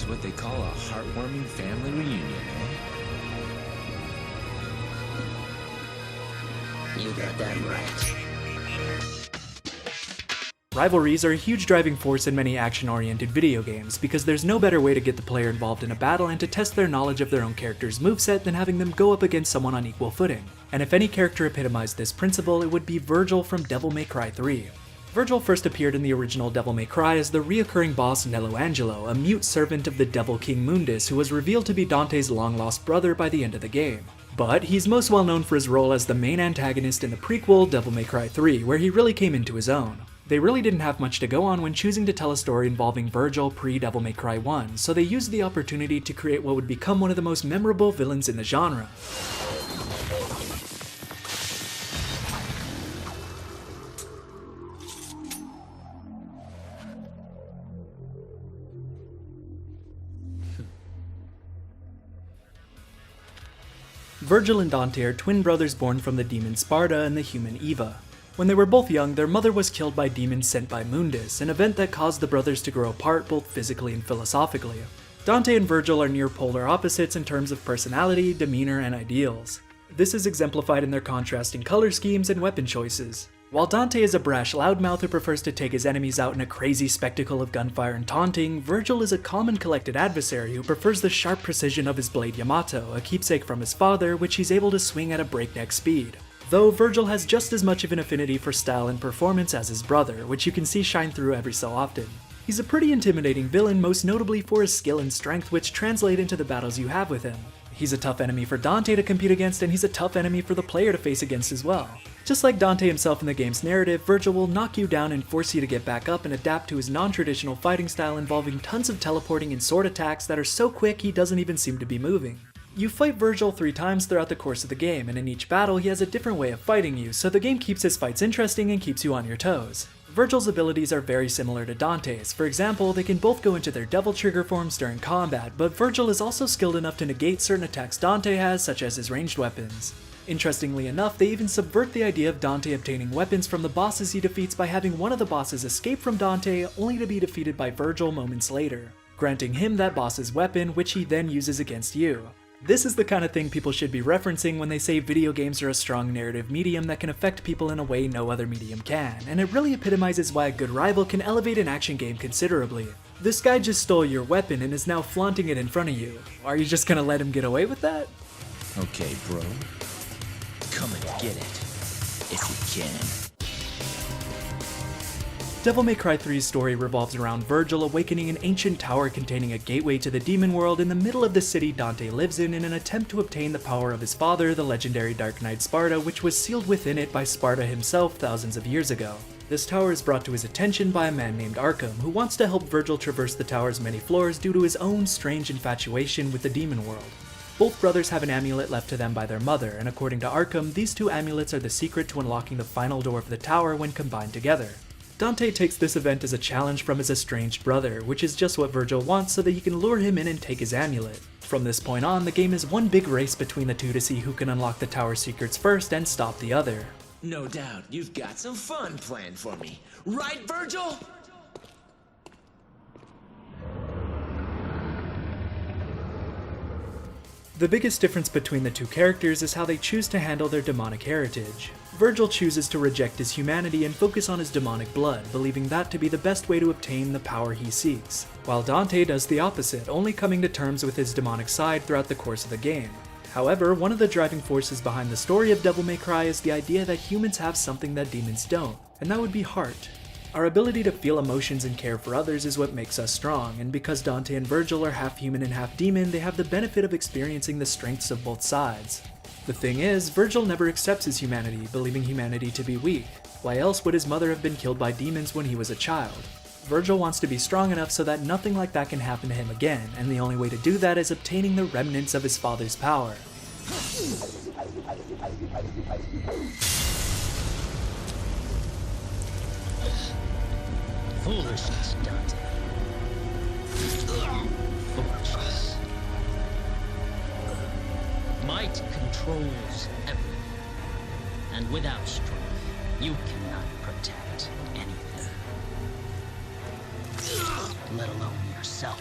is what they call a heartwarming family reunion, eh? You got that right. Rivalries are a huge driving force in many action-oriented video games, because there's no better way to get the player involved in a battle and to test their knowledge of their own character's moveset than having them go up against someone on equal footing. And if any character epitomized this principle, it would be Vergil from Devil May Cry 3. Vergil first appeared in the original Devil May Cry as the reoccurring boss Nello Angelo, a mute servant of the Devil King Mundus who was revealed to be Dante's long-lost brother by the end of the game. But he's most well known for his role as the main antagonist in the prequel Devil May Cry 3, where he really came into his own. They really didn't have much to go on when choosing to tell a story involving Vergil pre-Devil May Cry 1, so they used the opportunity to create what would become one of the most memorable villains in the genre. Vergil and Dante are twin brothers born from the demon Sparta and the human Eva. When they were both young, their mother was killed by demons sent by Mundus, an event that caused the brothers to grow apart both physically and philosophically. Dante and Vergil are near polar opposites in terms of personality, demeanor, and ideals. This is exemplified in their contrasting color schemes and weapon choices. While Dante is a brash loudmouth who prefers to take his enemies out in a crazy spectacle of gunfire and taunting, Vergil is a calm and collected adversary who prefers the sharp precision of his blade Yamato, a keepsake from his father, which he's able to swing at a breakneck speed. Though Vergil has just as much of an affinity for style and performance as his brother, which you can see shine through every so often. He's a pretty intimidating villain, most notably for his skill and strength, which translate into the battles you have with him. He's a tough enemy for Dante to compete against, and he's a tough enemy for the player to face against as well. Just like Dante himself in the game's narrative, Vergil will knock you down and force you to get back up and adapt to his non-traditional fighting style involving tons of teleporting and sword attacks that are so quick he doesn't even seem to be moving. You fight Vergil 3 times throughout the course of the game, and in each battle he has a different way of fighting you, so the game keeps his fights interesting and keeps you on your toes. Vergil's abilities are very similar to Dante's. For example, they can both go into their Devil Trigger forms during combat, but Vergil is also skilled enough to negate certain attacks Dante has, such as his ranged weapons. Interestingly enough, they even subvert the idea of Dante obtaining weapons from the bosses he defeats by having one of the bosses escape from Dante, only to be defeated by Vergil moments later, granting him that boss's weapon, which he then uses against you. This is the kind of thing people should be referencing when they say video games are a strong narrative medium that can affect people in a way no other medium can, and it really epitomizes why a good rival can elevate an action game considerably. This guy just stole your weapon and is now flaunting it in front of you. Are you just gonna let him get away with that? Okay, bro. Come and get it, if you can. Devil May Cry 3's story revolves around Vergil awakening an ancient tower containing a gateway to the demon world in the middle of the city Dante lives in an attempt to obtain the power of his father, the legendary Dark Knight Sparta, which was sealed within it by Sparta himself thousands of years ago. This tower is brought to his attention by a man named Arkham, who wants to help Vergil traverse the tower's many floors due to his own strange infatuation with the demon world. Both brothers have an amulet left to them by their mother, and according to Arkham, these two amulets are the secret to unlocking the final door of the tower when combined together. Dante takes this event as a challenge from his estranged brother, which is just what Vergil wants so that he can lure him in and take his amulet. From this point on, the game is one big race between the two to see who can unlock the tower's secrets first and stop the other. No doubt you've got some fun planned for me, right, Vergil? The biggest difference between the two characters is how they choose to handle their demonic heritage. Vergil chooses to reject his humanity and focus on his demonic blood, believing that to be the best way to obtain the power he seeks, while Dante does the opposite, only coming to terms with his demonic side throughout the course of the game. However, one of the driving forces behind the story of Devil May Cry is the idea that humans have something that demons don't, and that would be heart. Our ability to feel emotions and care for others is what makes us strong, and because Dante and Vergil are half human and half demon, they have the benefit of experiencing the strengths of both sides. The thing is, Vergil never accepts his humanity, believing humanity to be weak. Why else would his mother have been killed by demons when he was a child? Vergil wants to be strong enough so that nothing like that can happen to him again, and the only way to do that is obtaining the remnants of his father's power. Foolishness, Dante. Foolishness. Might controls everything, and without strength, you cannot protect anything, let alone yourself.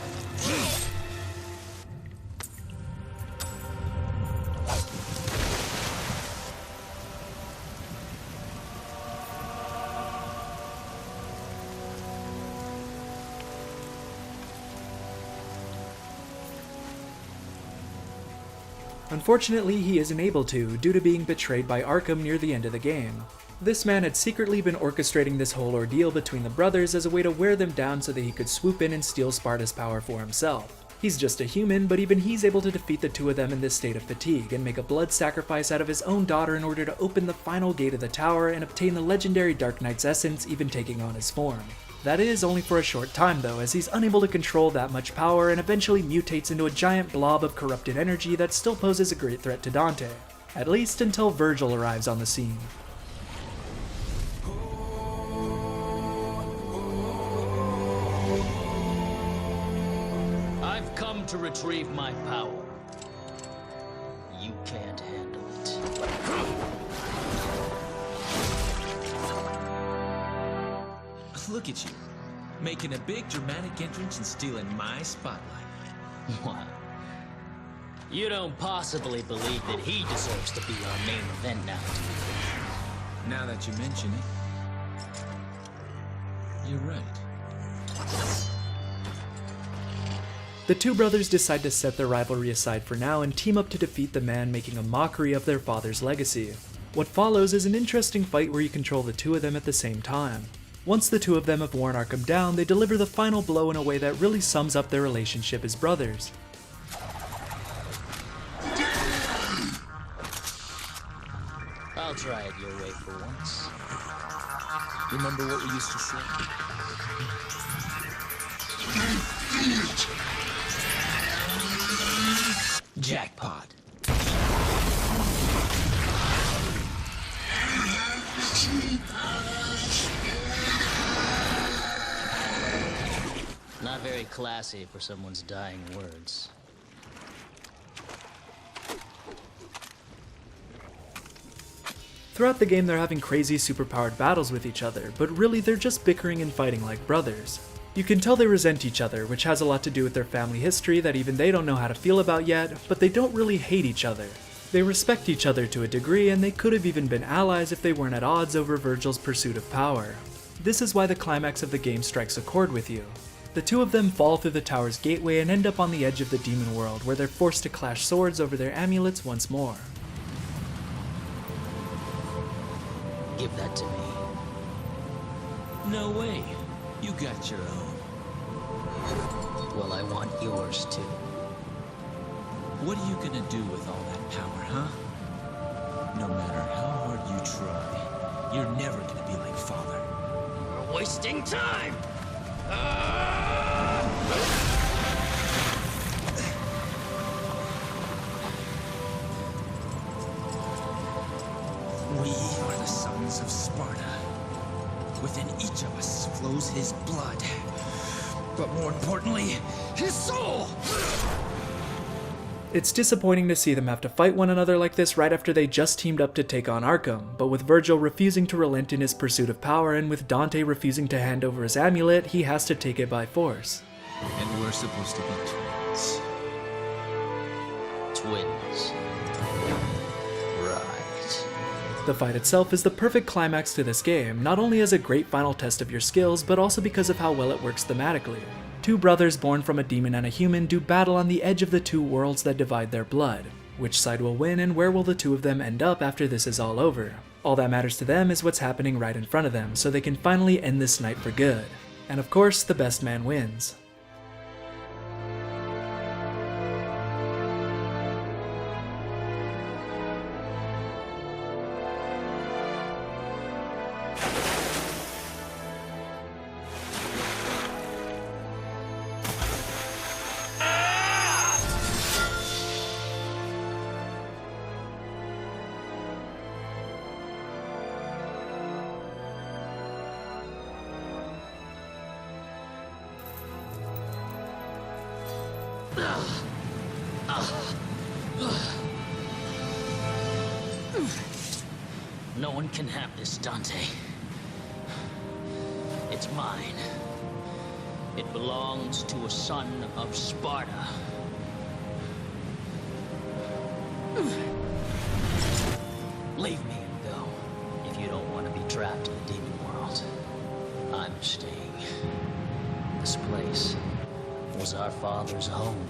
Unfortunately, he isn't able to, due to being betrayed by Arkham near the end of the game. This man had secretly been orchestrating this whole ordeal between the brothers as a way to wear them down so that he could swoop in and steal Sparta's power for himself. He's just a human, but even he's able to defeat the two of them in this state of fatigue and make a blood sacrifice out of his own daughter in order to open the final gate of the tower and obtain the legendary Dark Knight's essence, even taking on his form. That is only for a short time though, as he's unable to control that much power and eventually mutates into a giant blob of corrupted energy that still poses a great threat to Dante. At least until Vergil arrives on the scene. I've come to retrieve my power. You can't handle it. Look at you, making a big dramatic entrance and stealing my spotlight. What? You don't possibly believe that he deserves to be our main event now, do you? Now that you mention it, you're right. The two brothers decide to set their rivalry aside for now and team up to defeat the man making a mockery of their father's legacy. What follows is an interesting fight where you control the two of them at the same time. Once the two of them have worn Arkham down, they deliver the final blow in a way that really sums up their relationship as brothers. I'll try it your way for once. Remember what we used to say? Jackpot. Not very classy for someone's dying words. Throughout the game, they're having crazy superpowered battles with each other, but really they're just bickering and fighting like brothers. You can tell they resent each other, which has a lot to do with their family history that even they don't know how to feel about yet, but they don't really hate each other. They respect each other to a degree, and they could have even been allies if they weren't at odds over Vergil's pursuit of power. This is why the climax of the game strikes a chord with you. The two of them fall through the tower's gateway and end up on the edge of the demon world, where they're forced to clash swords over their amulets once more. Give that to me. No way. You got your own. Well, I want yours too. What are you gonna do with all that power, huh? No matter how hard you try, you're never gonna be like Father. We're wasting time! We are the sons of Sparta. Within each of us flows his blood. But more importantly, his soul! It's disappointing to see them have to fight one another like this right after they just teamed up to take on Arkham, but with Vergil refusing to relent in his pursuit of power and with Dante refusing to hand over his amulet, he has to take it by force. And we're supposed to be twins. Twins. Right. The fight itself is the perfect climax to this game, not only as a great final test of your skills, but also because of how well it works thematically. Two brothers born from a demon and a human do battle on the edge of the two worlds that divide their blood. Which side will win and where will the two of them end up after this is all over? All that matters to them is what's happening right in front of them, so they can finally end this night for good. And of course, the best man wins. No one can have this, Dante. It's mine. It belongs to a son of Sparta. Leave me and go, if you don't want to be trapped in the demon world. I'm staying. This place was our father's home.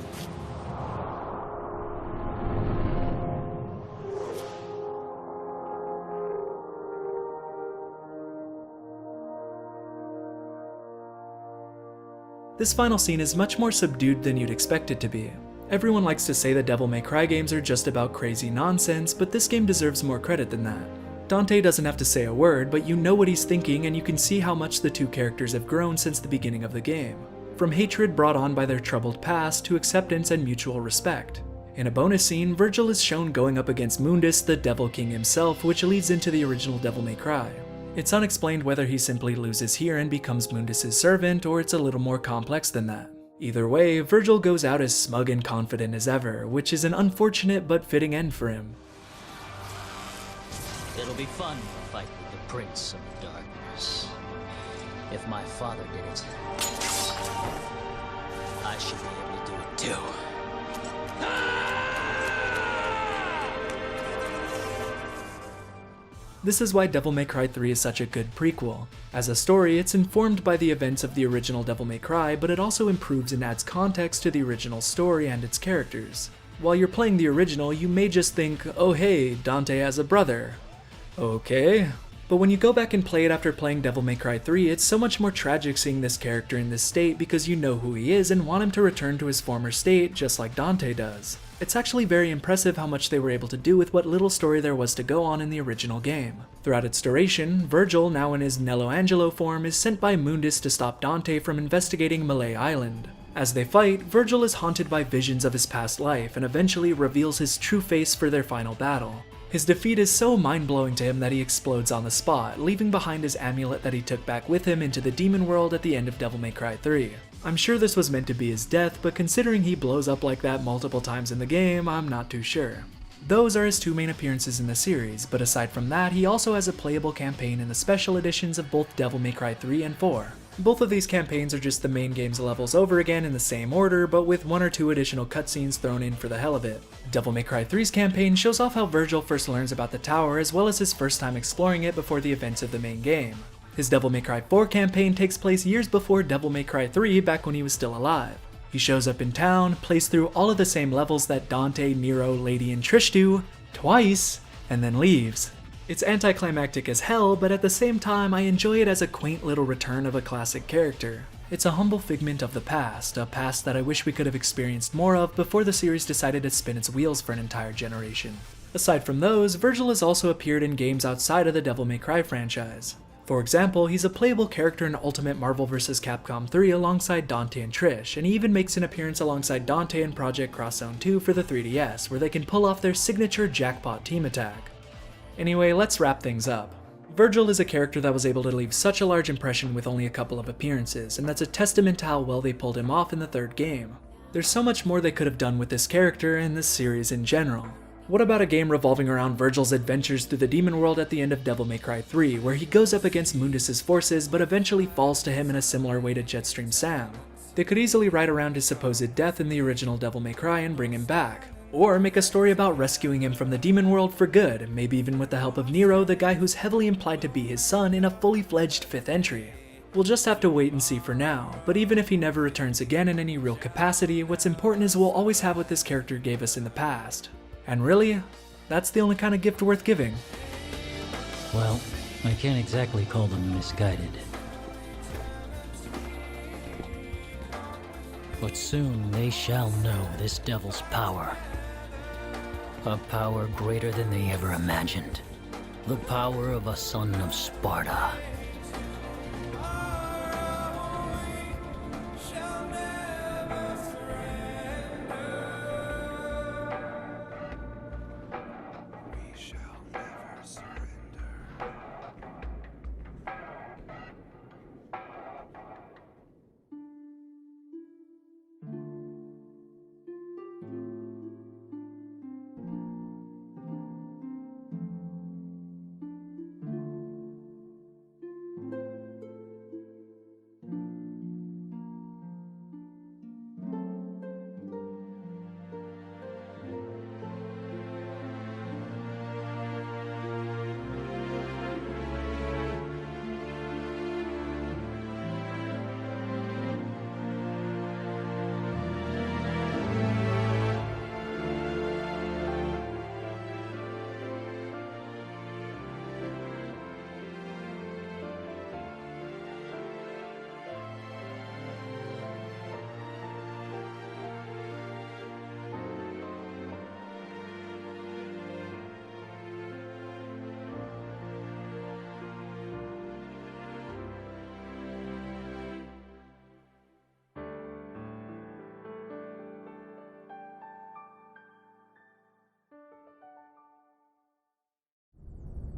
This final scene is much more subdued than you'd expect it to be. Everyone likes to say the Devil May Cry games are just about crazy nonsense, but this game deserves more credit than that. Dante doesn't have to say a word, but you know what he's thinking and you can see how much the two characters have grown since the beginning of the game. From hatred brought on by their troubled past to acceptance and mutual respect. In a bonus scene, Vergil is shown going up against Mundus, the Devil King himself, which leads into the original Devil May Cry. It's unexplained whether he simply loses here and becomes Mundus' servant, or it's a little more complex than that. Either way, Vergil goes out as smug and confident as ever, which is an unfortunate but fitting end for him. It'll be fun to fight with the Prince of Darkness. If my father did it, I should be able to do it too. This is why Devil May Cry 3 is such a good prequel. As a story, it's informed by the events of the original Devil May Cry, but it also improves and adds context to the original story and its characters. While you're playing the original, you may just think, oh hey, Dante has a brother. Okay. But when you go back and play it after playing Devil May Cry 3, it's so much more tragic seeing this character in this state because you know who he is and want him to return to his former state just like Dante does. It's actually very impressive how much they were able to do with what little story there was to go on in the original game. Throughout its duration, Vergil, now in his Nello Angelo form, is sent by Mundus to stop Dante from investigating Malay Island. As they fight, Vergil is haunted by visions of his past life and eventually reveals his true face for their final battle. His defeat is so mind-blowing to him that he explodes on the spot, leaving behind his amulet that he took back with him into the demon world at the end of Devil May Cry 3. I'm sure this was meant to be his death, but considering he blows up like that multiple times in the game, I'm not too sure. Those are his two main appearances in the series, but aside from that, he also has a playable campaign in the special editions of both Devil May Cry 3 and 4. Both of these campaigns are just the main game's levels over again in the same order, but with one or two additional cutscenes thrown in for the hell of it. Devil May Cry 3's campaign shows off how Vergil first learns about the tower as well as his first time exploring it before the events of the main game. His Devil May Cry 4 campaign takes place years before Devil May Cry 3 back when he was still alive. He shows up in town, plays through all of the same levels that Dante, Nero, Lady, and Trish do, twice, and then leaves. It's anticlimactic as hell, but at the same time I enjoy it as a quaint little return of a classic character. It's a humble figment of the past, a past that I wish we could have experienced more of before the series decided to spin its wheels for an entire generation. Aside from those, Vergil has also appeared in games outside of the Devil May Cry franchise. For example, he's a playable character in Ultimate Marvel vs. Capcom 3 alongside Dante and Trish, and he even makes an appearance alongside Dante in Project Cross Zone 2 for the 3DS, where they can pull off their signature jackpot team attack. Anyway, let's wrap things up. Vergil is a character that was able to leave such a large impression with only a couple of appearances, and that's a testament to how well they pulled him off in the third game. There's so much more they could have done with this character and this series in general. What about a game revolving around Vergil's adventures through the demon world at the end of Devil May Cry 3, where he goes up against Mundus' forces but eventually falls to him in a similar way to Jetstream Sam? They could easily write around his supposed death in the original Devil May Cry and bring him back. Or make a story about rescuing him from the demon world for good, maybe even with the help of Nero, the guy who's heavily implied to be his son in a fully fledged 5th entry. We'll just have to wait and see for now, but even if he never returns again in any real capacity, what's important is we'll always have what this character gave us in the past. And really, that's the only kind of gift worth giving. Well, I can't exactly call them misguided. But soon they shall know this devil's power. A power greater than they ever imagined. The power of a son of Sparta.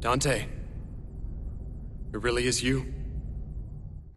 Dante, it really is you.